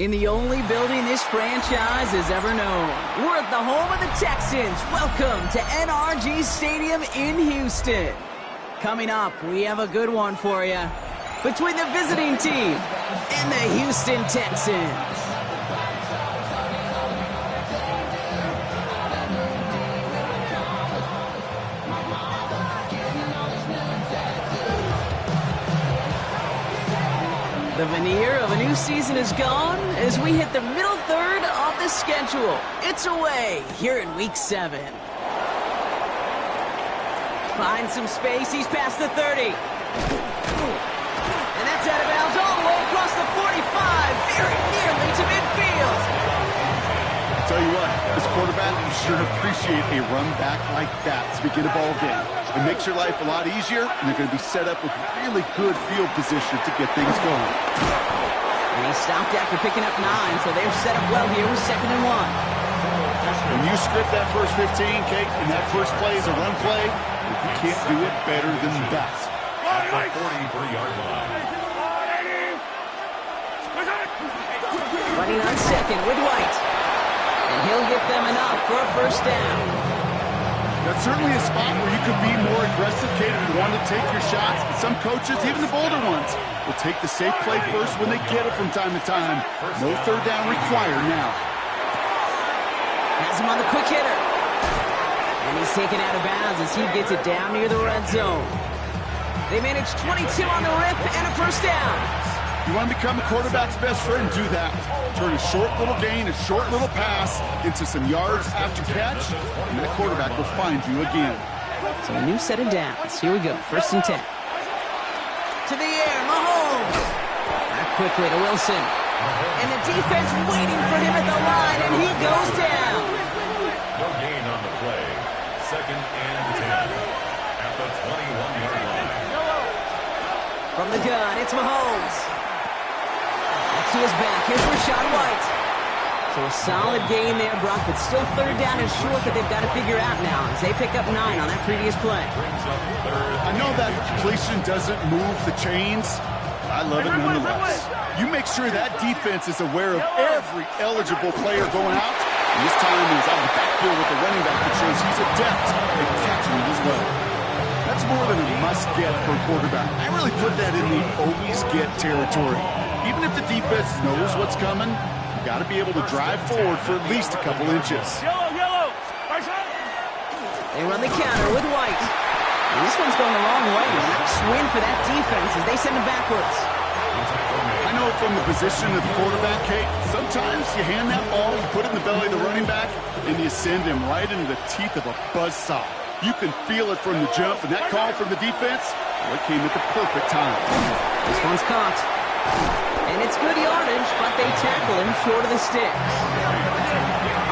in the only building this franchise has ever known. We're at the home of the Texans. Welcome to NRG Stadium in Houston. Coming up, we have a good one for you between the visiting team and the Houston Texans. The veneer of a new season is gone as we hit the middle third of the schedule. It's away here in Week 7. Finds some space. He's past the 30. And that's out of bounds all the way across the 45, very nearly to midfield. I'll tell you what, this quarterback, you sure appreciate a run back like that to begin a ball game. It makes your life a lot easier, and they're going to be set up with really good field position to get things going. And he stopped after picking up 9, so they're set up well here with 2nd and 1. When you script that first 15, Kate, and that first play is a run play, you can't do it better than that. At the 43-yard line. Running on 2nd with White. And he'll get them enough for a first down. That's certainly a spot where you could be more aggressive, Kate, if you want to take your shots. And some coaches, even the bolder ones, will take the safe play first when they get it from time to time. No third down required now. Has him on the quick hitter. And he's taken out of bounds as he gets it down near the red zone. They manage 22 on the rip and a first down. You want to become a quarterback's best friend, do that. Turn a short little gain, a short little pass into some yards after catch, and that quarterback will find you again. So a new set of downs. Here we go, 1st and 10. To the air, Mahomes. Back quickly to Wilson. And the defense waiting for him at the line, and he goes down. No gain on the play. 2nd and 10 at the 21-yard line. From the gun, it's Mahomes. To his back. Here's Rachaad White. So a solid game there, Brock, but still 3rd down and short that they've got to figure out now as they pick up 9 on that previous play. I know that completion doesn't move the chains. I love it nonetheless. You make sure that defense is aware of every eligible player going out. And this time he's out of the backfield with the running back that shows he's adept at catching it as well. That's more than a must-get for a quarterback. I really put that in the always-get territory. Even if the defense knows what's coming, you got to be able to drive forward for at least a couple inches. They run the counter with White. And this one's going the wrong way. Nice win for that defense as they send him backwards. I know from the position of the quarterback, Kate, sometimes you hand that ball, you put it in the belly of the running back, and you send him right into the teeth of a buzzsaw. You can feel it from the jump, and that call from the defense, well, it came at the perfect time. This one's caught. And it's good yardage, but they tackle him short of the sticks.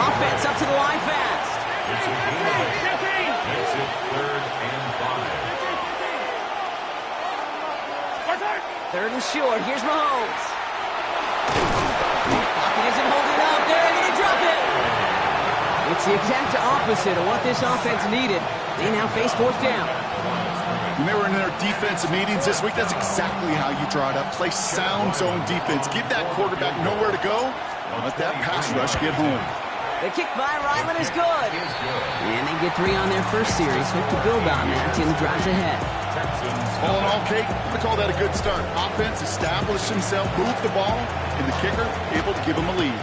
Offense up to the line fast. Makes it 3rd and 5. 3rd and short. Here's Mahomes. Pocket isn't holding up. They're going to drop it. It's the exact opposite of what this offense needed. They now face 4th down. When they were in their defensive meetings this week, that's exactly how you draw it up. Play sound zone defense. Give that quarterback nowhere to go. Let that pass rush get home. The kick by Ryland is good. And they get 3 on their first series. Hope to build on that in the drives ahead. All in all, Kate, I'm going to call that a good start. Offense established himself, moved the ball, and the kicker able to give him a lead.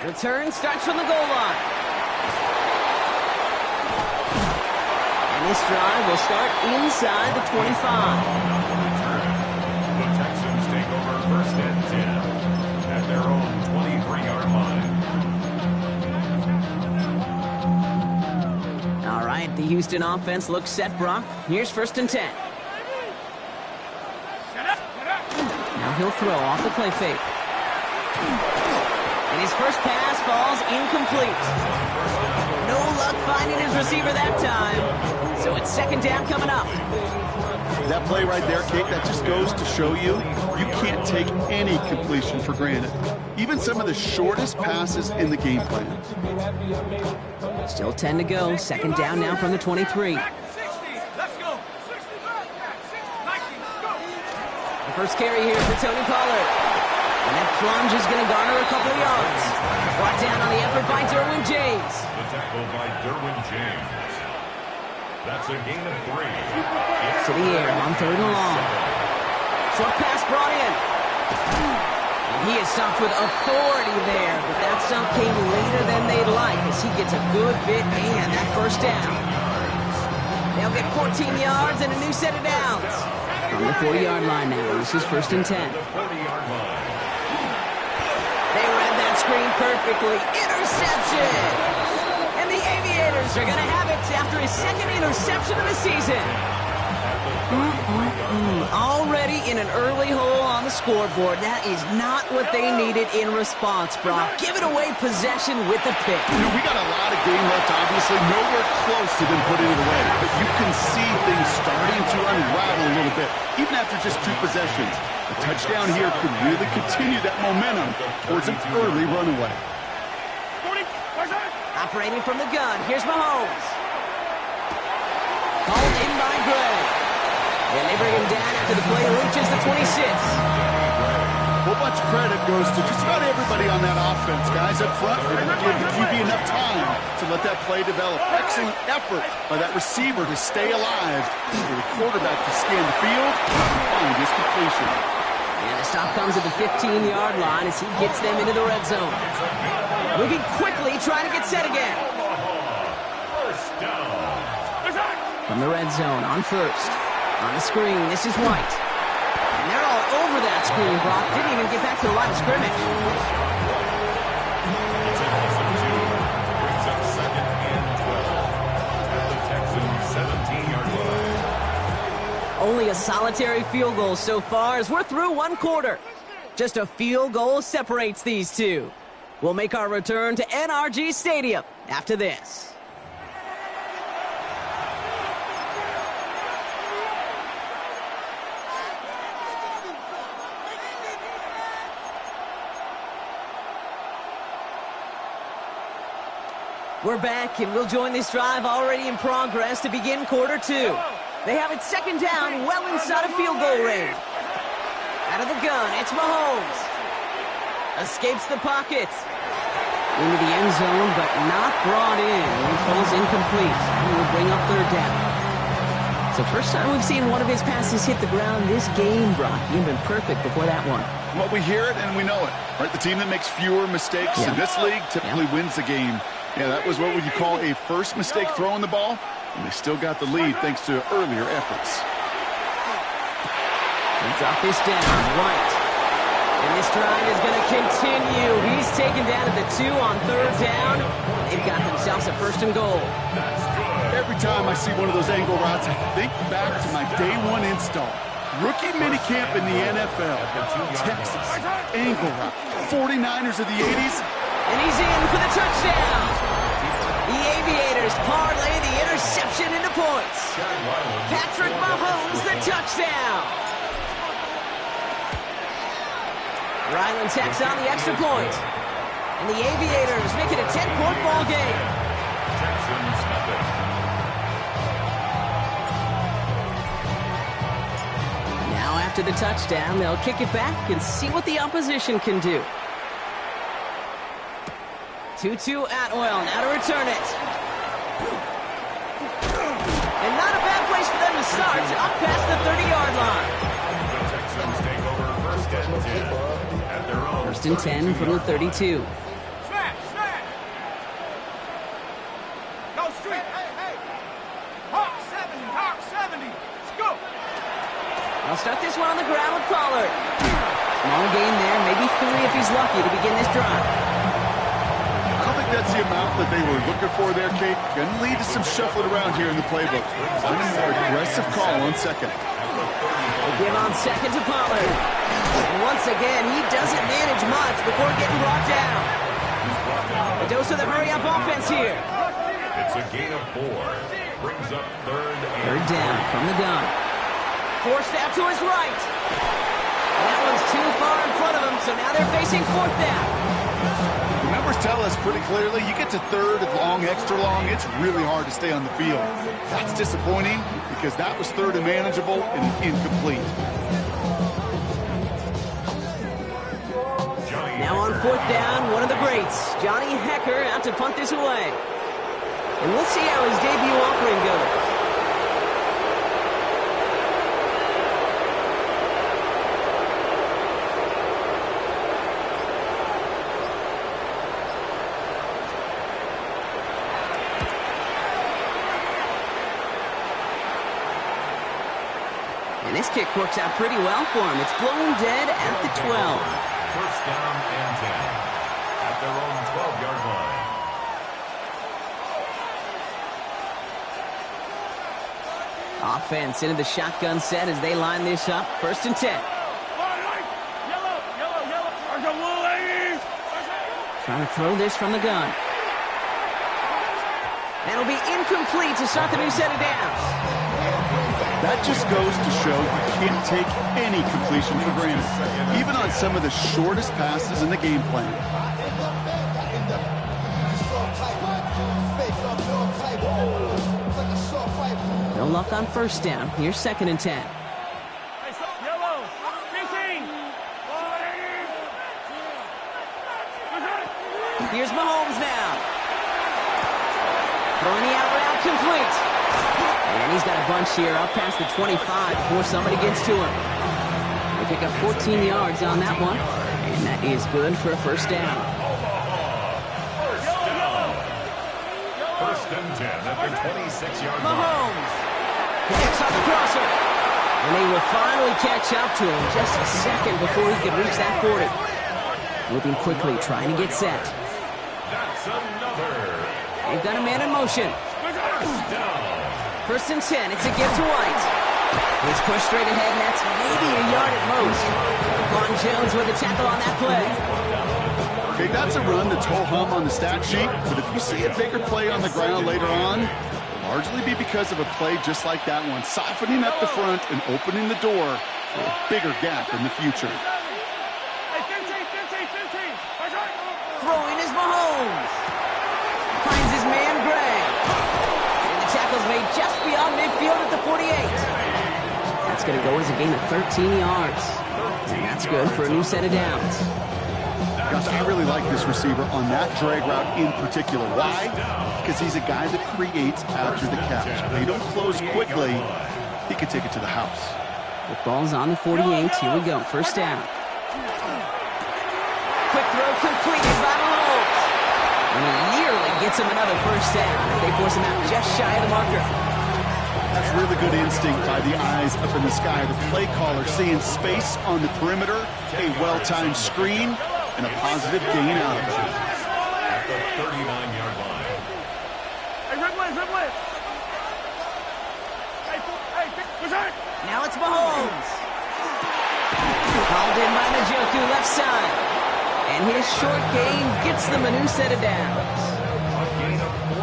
Return starts from the goal line. And this drive will start inside the 25. The Texans take over 1st and 10 at their own 23-yard line. All right, the Houston offense looks set, Brock. Here's 1st and 10. Now he'll throw off the play fake. And his first pass falls incomplete. No luck finding his receiver that time. So it's 2nd down coming up. That play right there, Kate, that just goes to show you can't take any completion for granted. Even some of the shortest passes in the game plan. Still 10 to go. 2nd down now from the 23. First carry here for Tony Pollard. And that plunge is going to garner a couple of yards. Brought down on the effort by Derwin James. The tackle by Derwin James. That's a gain of 3. To the air on 3rd and long. Short pass brought in. And he is stopped with authority there, but that stop came later than they'd like as he gets a good bit and that first down. They'll get 14 yards and a new set of downs. From the 40-yard line now, this is 1st and 10. They read that screen perfectly. Interception! And the Aviators are going to have it after his 2nd interception of the season. Already in an early hole on the scoreboard. That is not what they needed in response, Brock. Give it away possession with the pick. You know, we got a lot of game left, obviously. Nowhere close to them putting it away. But you can see things starting to unravel a little bit, even after just 2 possessions. A touchdown here could really continue that momentum towards an early runaway. Operating from the gun, here's Mahomes. Called in by Gray. And they bring him down after the play reaches the 26. A whole bunch of credit goes to just about everybody on that offense. Guys up front, they're going to give the QB enough time to let that play develop. Excellent effort by that receiver to stay alive, for the quarterback to scan the field and find his completion. And the stop comes at the 15-yard line as he gets them into the red zone. Moving quickly, trying to get set again. First down. From the red zone on 1st. On the screen, this is White. And they're all over that screen, Brock. Didn't even get back to the line of scrimmage. It's a loss of 2. Brings up 2nd and 12. At the Texans' 17-yard line. Only a solitary field goal so far as we're through 1 quarter. Just a field goal separates these two. We'll make our return to NRG Stadium after this. We're back, and we'll join this drive already in progress to begin quarter 2. They have it 2nd down, well inside of field goal range. Out of the gun, it's Mahomes. Escapes the pocket. Into the end zone, but not brought in. He falls incomplete. And will bring up 3rd down. It's the first time we've seen one of his passes hit the ground this game, Brock. He'd been perfect before that one. Well, we hear it and we know it. Right? The team that makes fewer mistakes in this league typically wins the game. Yeah, that was what would you call a first mistake throwing the ball, and they still got the lead thanks to earlier efforts. They drop this down, White. And this drive is going to continue. He's taken down at the 2 on 3rd down. They've got themselves a 1st and goal. Every time I see one of those angle routes, I think back to my day 1 install. Rookie minicamp in the NFL. Texas, angle route. 49ers of the 80s. And he's in for the touchdown. The Aviators parlay the interception into points. Patrick Mahomes, the touchdown. Ryland tacks on the extra point. And the Aviators make it a 10-point ball game. Texans nothing. Now after the touchdown, they'll kick it back and see what the opposition can do. 2-2 Atwell, now to return it. And not a bad place for them to start, up past the 30-yard line. The Texans take over 1st and 10 at their own 1st and 10 from the 32. Snap! Go street! Hey! Hawk 70! Let's go! I'll start this one on the ground with Pollard. Small gain there, maybe 3 if he's lucky to begin this drive. I don't think that's the amount that they were looking for there, Kate. Going to lead to some shuffling around here in the playbook. Find a more aggressive call on 2nd. They give on 2nd to Pollard. And once again, he doesn't manage much before getting brought down. A dose of the hurry-up offense here. It's a gain of 4. Brings up 3rd down from the gun. Forced out to his right. And that one's too far in front of him, so now they're facing 4th down. The numbers tell us pretty clearly, you get to 3rd and long, extra long, it's really hard to stay on the field. That's disappointing because that was 3rd and manageable and incomplete. fourth down, one of the greats, Johnny Hecker, out to punt this away. And we'll see how his debut offering goes. And this kick works out pretty well for him. It's blown dead at the 12. First down and 10 at their own 12-yard line. Offense into the shotgun set as they line this up. First and 10. Yellow. Trying to throw this from the gun. That'll be incomplete to start the new set of downs. That just goes to show you can't take any completion for granted, even on some of the shortest passes in the game plan. No luck on first down. Here's second and 10. Yellow. 15. Here's Mahomes now. Throwing the out route complete. And he's got a bunch here up past the 25 before somebody gets to him. They pick up 14 yards on that one. And that is good for a first down. First and 10 at the 26-yard line. Mahomes connects on the crosser. And they will finally catch up to him just a second before he can reach that 40. Moving quickly, trying to get set. That's another. They've got a man in motion. First down. First and 10, it's a gift to White. He's pushed straight ahead, and that's maybe a yard at most. Vaughn Jones with a tackle on that play. Okay, that's a run that's ho-hum on the stat sheet, but if you see a bigger play on the ground later on, it'll largely be because of a play just like that one, softening up the front and opening the door for a bigger gap in the future. Hey, 15. Throwing is Mahomes. Finds his man, Gray. Tackle's made just beyond midfield at the 48. That's going to go as a gain of 13 yards. And that's good for a new set of downs. Gosh, I really like this receiver on that drag route in particular. Why? Because he's a guy that creates after the catch. They don't close quickly. He could take it to the house. The ball's on the 48. Here we go. First down. Quick throw completed by Mahomes. And he nearly gets him another first down as they force him out just shy of the marker. That's really good instinct by the eyes up in the sky. The play caller seeing space on the perimeter, a well-timed screen, and a positive gain out of it. At the 39-yard line. Hey, Ridley. Hey, what's that? Now it's Mahomes. Hauled in by Njoku left side. And his short gain gets them a new set of downs.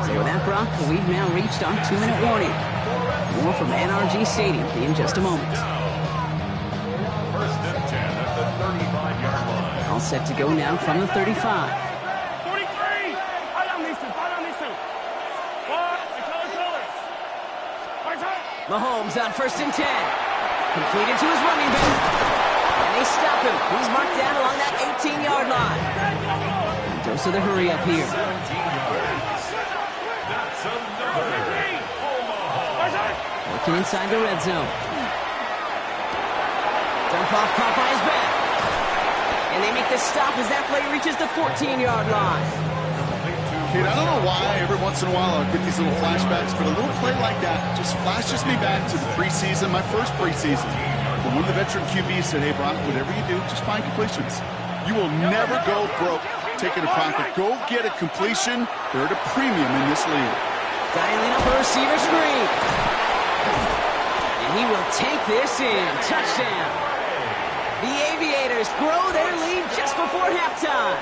So with that, Brock, we've now reached our 2-minute warning. More from NRG Stadium in just a moment. First and 10 at the 35-yard line. All set to go now from the 35. 43. Fight on these two. Mahomes on first and 10. Completed to his running back. And they stop him. He's marked down along that 18-yard line. And dose of the hurry up here. 17 yards. That's another. Working inside the red zone. Dump off caught by his back. And they make the stop as that play reaches the 14-yard line. Kid, I don't know why every once in a while I'll get these little flashbacks, but a little play like that just flashes me back to the preseason, my first preseason. When one of the veteran QBs said, hey, Brock, whatever you do, just find completions. You will never go broke taking a profit. Go get a completion. They're at a premium in this league. Dialing up a receiver screen. And he will take this in. Touchdown. The Aviators grow their lead just before halftime.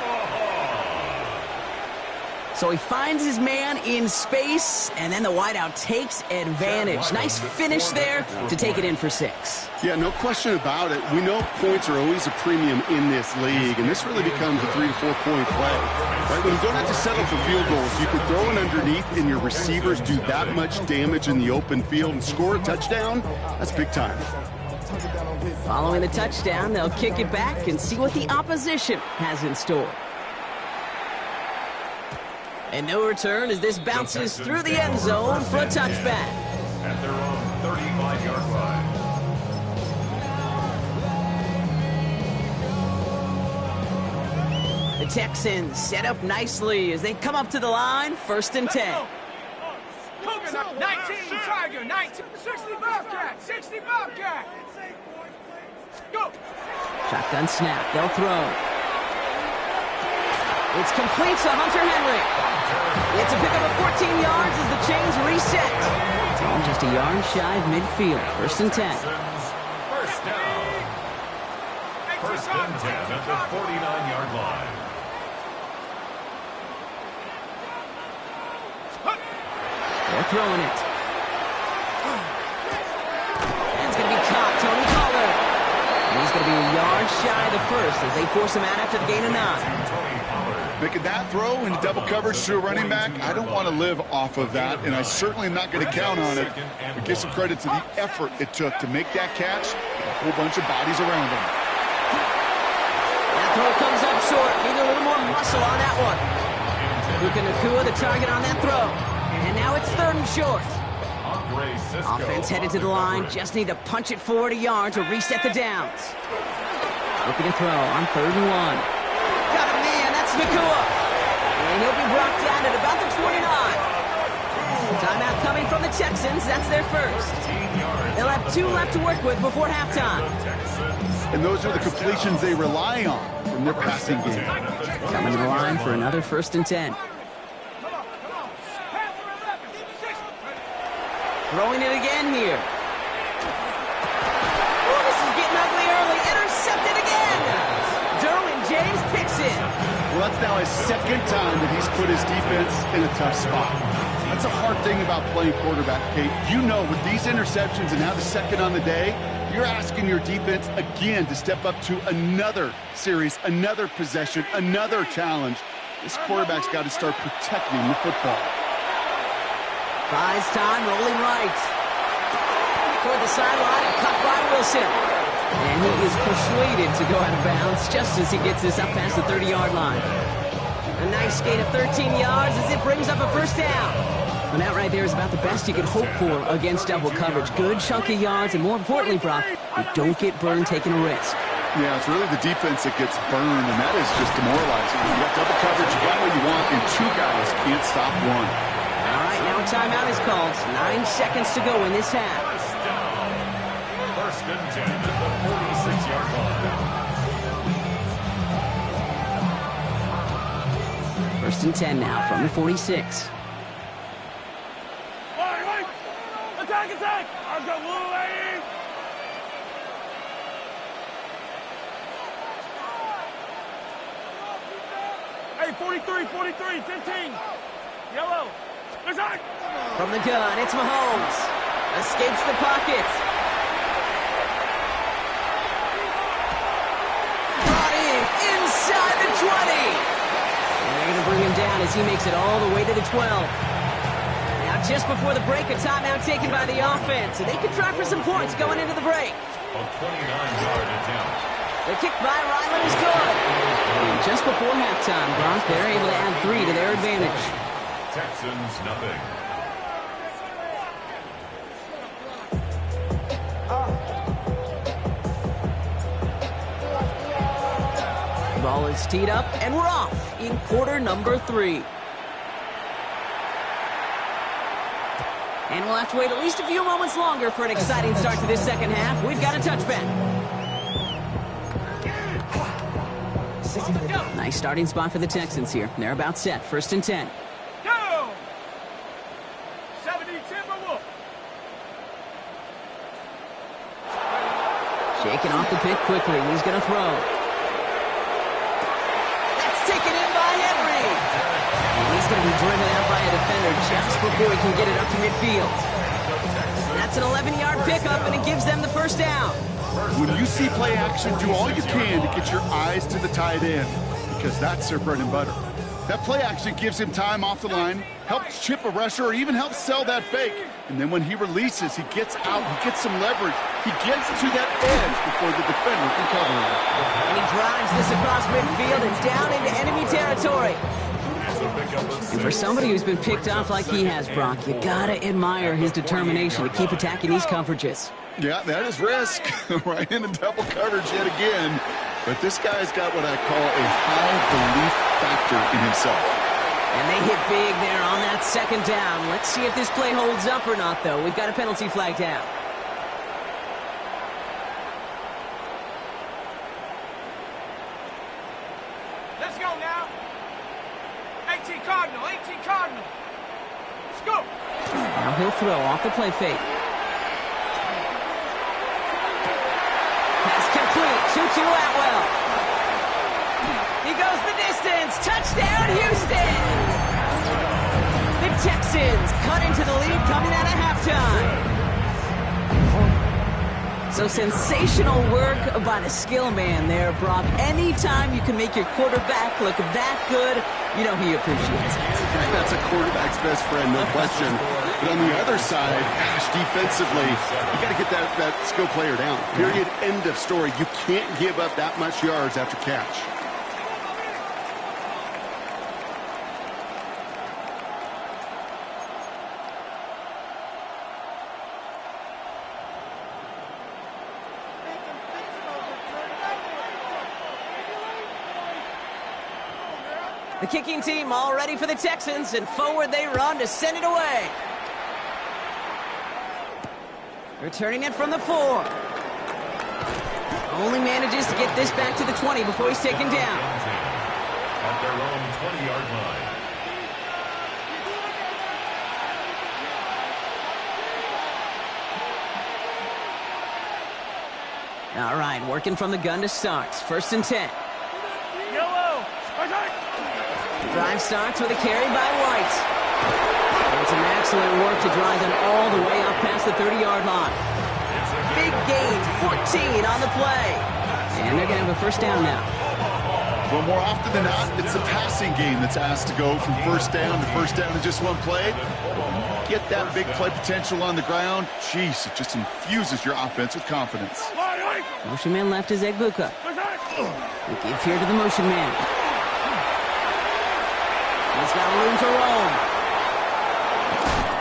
So he finds his man in space, and then the wideout takes advantage. Nice finish there to take it in for 6. Yeah, no question about it. We know points are always a premium in this league, and this really becomes a 3 to 4 point play. Right? When you don't have to settle for field goals, you can throw it underneath, and your receivers do that much damage in the open field and score a touchdown. That's big time. Following the touchdown, they'll kick it back and see what the opposition has in store. And no return as this bounces through the end zone for a touchback. At their own 35-yard line. The Texans set up nicely as they come up to the line, 1st and 10. Cougar, 19, Tiger, 19, 60 Bobcat, 60 Bobcat. Go. Shotgun snap, they'll throw. It's complete to Hunter Henry. It's a pickup of 14 yards as the chains reset. And just a yard shy of midfield, 1st and 10. First down. 1st and 10 at the 49-yard line. They're throwing it. And it's going to be caught, Tony Pollard. And he's going to be a yard shy of the first as they force him out after the gain of 9. Making that throw into double coverage to a running back, I don't want to live off of that, and I certainly am not going to count on it. But give some credit to the effort it took to make that catch with a whole bunch of bodies around him. That throw comes up short. Need a little more muscle on that one. Puka Nacua, the target on that throw. And now it's 3rd and short. Offense headed to the line. Just need to punch it forward a yard to reset the downs. Looking to throw on 3rd and 1. Got a man. That's Nacua. And he'll be brought down at about the 29. Timeout coming from the Texans. That's their first. They'll have 2 left to work with before halftime. And those are the completions they rely on from their passing game. Coming to the line for another 1st and 10. Throwing it again here. Oh, this is getting ugly early. Intercepted again. Derwin James picks it. Well, that's now his 2nd time that he's put his defense in a tough spot. That's a hard thing about playing quarterback, Kate. You know, with these interceptions and now the 2nd on the day, you're asking your defense again to step up to another series, another possession, another challenge. This quarterback's got to start protecting the football. Buys time, rolling right. Toward the sideline and cut by Wilson. And he is persuaded to go out of bounds just as he gets this up past the 30-yard line. A nice gain of 13 yards as it brings up a 1st down. And that right there is about the best you could hope for against double coverage. Good chunky yards, and more importantly, Brock, you don't get burned taking a risk. Yeah, it's really the defense that gets burned, and that is just demoralizing. You got double coverage, you got what you want, and 2 guys can't stop one. All right, now a timeout is called. 9 seconds to go in this half. First down. 1st and 10 at the 46-yard line. 1st and 10 now from the 46. Wait. Attack. I've got Louie. Hey, 43, 15. Yellow. Attack. From the gun, it's Mahomes. Escapes the pocket. Brought in inside the 20. And they're going to bring him down as he makes it all the way to the 12. Now, just before the break, a timeout taken by the offense. And they could try for some points going into the break. A 29-yard attempt. The kick by Ryland is good. And just before halftime, Brock, they're able to add 3 to their advantage. Texans nothing. Ball is teed up, and we're off in quarter number 3. And we'll have to wait at least a few moments longer for an exciting start to this 2nd half. We've got a touchback. Nice starting spot for the Texans here. They're about set. 1st and 10. Go! 70 Timberwolf. Shaking off the pick quickly. He's going to throw. That's taken in by Henry. And he's going to be driven out by a defender just before he can get it up to midfield. That's an 11-yard pickup, and it gives them the 1st down. When you see play action, do all you can to get your eyes to the tight end, because that's their bread and butter. That play action gives him time off the line, helps chip a rusher, or even helps sell that fake. And then when he releases, he gets out, he gets some leverage. He gets to that edge before the defender can cover him. And he drives this across midfield and down into enemy territory. pick up a And for somebody who's been picked off like he has, Brock, you gotta admire his determination to keep attacking these coverages. Yeah, that is risk. Right into double coverage yet again. But this guy's got what I call a high belief factor in himself. And they hit big there on that second down. Let's see if this play holds up or not, though. We've got a penalty flag down. Let's go now. 18 Cardinal, 18 Cardinal. Let's go. Now he'll throw off the play fake. Pass complete. 2-2 Atwell. He goes the distance. Touchdown, Houston. The Texans cut into the lead coming out of halftime. So sensational work by the skill man there, Brock. Anytime you can make your quarterback look that good, you know he appreciates it. That's a quarterback's best friend, no question. But on the other side, gosh, defensively, you got to get that skill player down. Period, end of story. You can't give up that much yards after catch. The kicking team all ready for the Texans, and forward they run to send it away. Returning it from the 4. Only manages to get this back to the 20 before he's taken down. At their own 20-yard line. All right, working from the gun to start. 1st and 10. Yellow. Attack. Drive starts with a carry by White. And some excellent work to drive them all the way up past the 30-yard line. Big gain, 14 on the play. And they're going to have a 1st down now. Well, more often than not, it's the passing game that's asked to go from 1st down to 1st down in just one play. Get that big play potential on the ground. Jeez, it just infuses your offense with confidence. Motion man left is Egbuka. We give here to the motion man. He's got room to roam.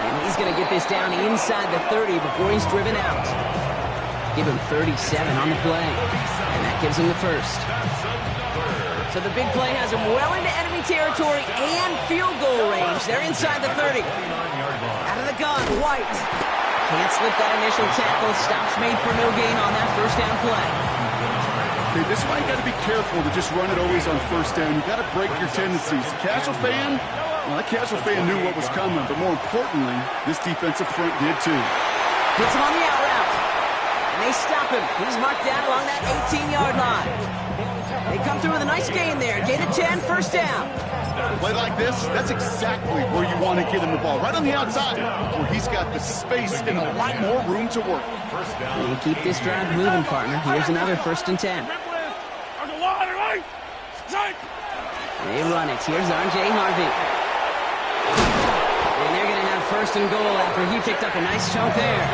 And he's going to get this down inside the 30 before he's driven out. Give him 37 on the play. And that gives him the 1st. So the big play has him well into enemy territory and field goal range. They're inside the 30. Out of the gun, White. Can't slip that initial tackle. Stops made for no gain on that 1st down play. Okay, this is why you got to be careful to just run it always on 1st down. You got to break your tendencies. The casual fan, well, that casual fan knew what was coming, but more importantly, this defensive front did too. Gets him on the out route. And they stop him. He's marked down along that 18-yard line. They come through with a nice gain there. Gain of 10, 1st down. Play like this, that's exactly where you want to get him the ball. Right on the outside, where he's got the space and a lot more room to work. And keep this drive moving, partner. Here's another 1st and 10. They run it. Here's R.J. Harvey. And they're going to have 1st and goal after he picked up a nice chunk there.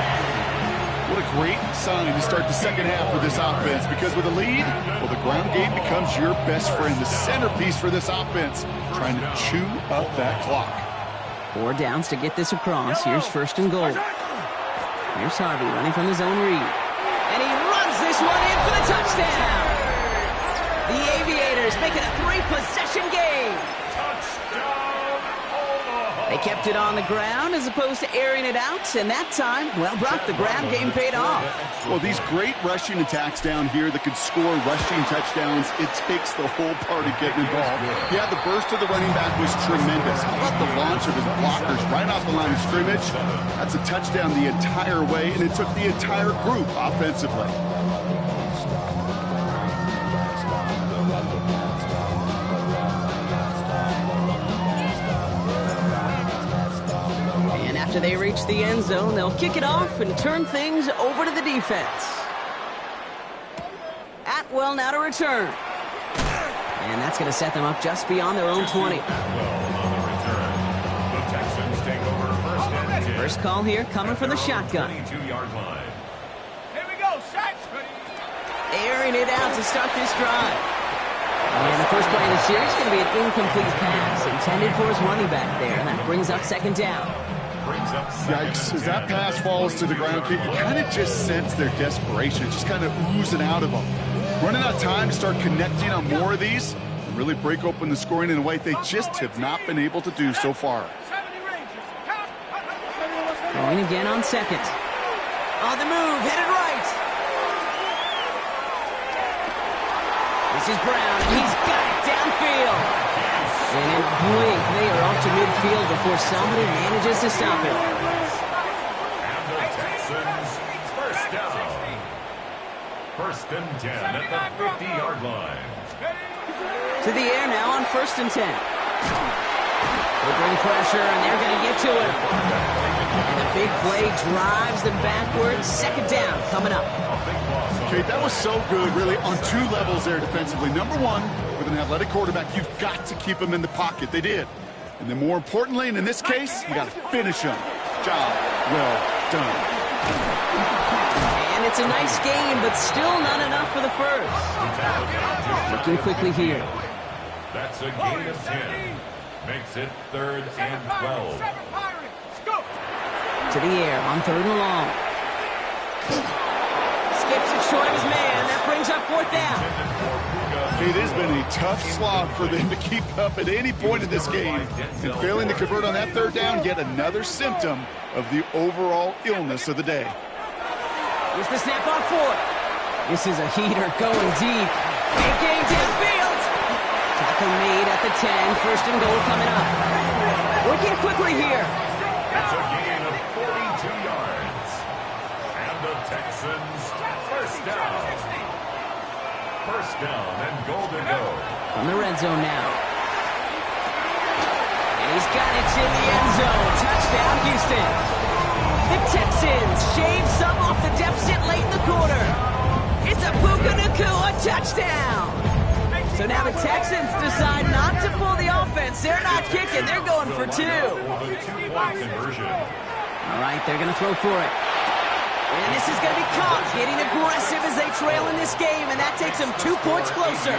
What a great sign to start the second half for this offense, because with a lead, well, the ground game becomes your best friend, the centerpiece for this offense, trying to chew up that clock. 4 downs to get this across. Here's 1st and goal. Here's Harvey running from the zone read. And he runs this one in for the touchdown. The Aviators make it a 3-possession game. They kept it on the ground as opposed to airing it out, and that time, well, Brock, the ground game paid off. Well, these great rushing attacks down here that could score rushing touchdowns, it takes the whole party getting involved. Yeah, the burst of the running back was tremendous. How about the launch of his blockers right off the line of scrimmage? That's a touchdown the entire way, and it took the entire group offensively. After they reach the end zone, they'll kick it off and turn things over to the defense. Atwell now to return. And that's going to set them up just beyond their own 20. First call here coming from the shotgun. Here we go, Sacks. Airing it out to start this drive. And the first play of the series is going to be an incomplete pass intended for his running back there. And that brings up second down. Yikes, as that pass falls to the ground, you kind of just sense their desperation, just kind of oozing out of them. Running out of time to start connecting on more of these and really break open the scoring in a way they just have not been able to do so far. Going again on second. On the move, headed right. This is Brown, and he's got it downfield. And in a blink, they are off to midfield before somebody manages to stop it. And the Texans, first down. First and 10 at the 50-yard line. To the air now on first and 10. They bring pressure, and they're going to get to him. And the big play drives them backwards. Second down coming up. Okay, that was so good, really, on two levels there defensively. Number one, with an athletic quarterback, you've got to keep him in the pocket. They did. And then more importantly, and in this case, you got to finish him. Job well done. And it's a nice game, but still not enough for the first. Looking quickly here. That's a gain of 10. Makes it 3rd and 12. To the air on 3rd and long. Skips it short of his man. That brings up 4th down. It has been a tough slog for them to keep up at any point in this game. And failing to convert on that 3rd down, yet another symptom of the overall illness of the day. Here's the snap on 4th. This is a heater going deep. Big game downfield. Tackle made at the 10. 1st and goal coming up. Working quickly here. That's a gain of 42 yards. And the Texans, first down. First down and goal to go. On the red zone now. And he's got it in the end zone. Touchdown, Houston. The Texans shave some off the deficit late in the quarter. It's a Puka Nacua touchdown. So now the Texans decide not to pull the offense. They're not kicking. They're going for 2. Two-point conversion. All right, they're going to throw for it. And this is going to be caught, getting aggressive as they trail in this game, and that takes them 2 points closer.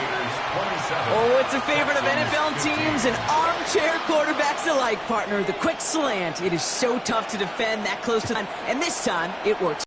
Oh, it's a favorite of NFL teams and armchair quarterbacks alike, partner. The quick slant. It is so tough to defend that close to the line, and this time it works.